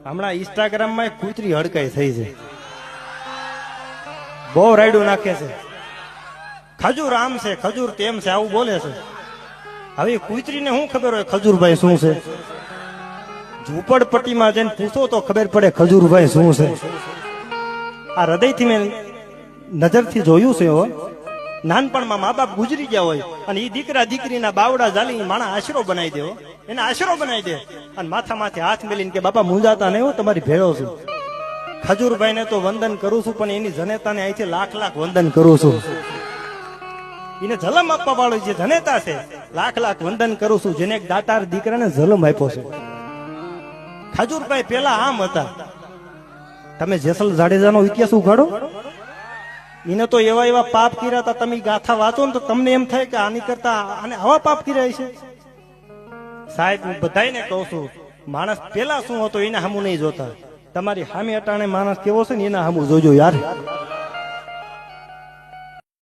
હમણાં ઇન્સ્ટાગ્રામ માં કૂતરી હડકાઈ થઈ છે, બહુ રાયડું નાખે છે, ખજૂર આમ છે ખજૂર તેમ છે આવું બોલે છે. હવે કૂતરીને શું ખબર હોય ખજૂરભાઈ શું છે? ઝૂંપડપટ્ટીમાં જઈને પૂછો તો ખબર પડે ખજૂરભાઈ શું છે. આ હૃદયથી મેં નજરથી જોયું છે. નાનપણમાં મા બાપ ગુજરી ગયા હોય અને એ દીકરા દીકરીના બાવડા ઝાલી માણા આશરો બનાવી દેવો, એને આશરો બનાવી દે અને માથા માથે હાથ મેલીને કે બાપા મૂંઝાતા નહીં હો, તમારી ભેળો છું. ખજૂરભાઈ ને તો વંદન કરું છું, પણ એની જનેતાને અહીંથી લાખ લાખ વંદન કરું છું. એને જલમ આપવા વાળો જે જનેતા છે લાખ લાખ વંદન કરું છું, જેને એક દાતાર દીકરાને જલમ આપ્યો છે. ખજૂરભાઈ પેલા આમ હતા. તમે જેસલ જાડેજાનો ઇતિહાસ ઉઘાડો, એને તો એવા એવા પાપ કર્યા હતા. તમે ગાથા વાંચો ને તો તમને એમ થાય કે આની કરતા આને આવા પાપ કર્યા છે. સાહેબ હું બધાને કહું છું, માણસ પેલા શું હતો એના સામું નહીં જોતા. તમારી સામે અટાણે માણસ કેવો છે ને એના સામું જોજો યાર.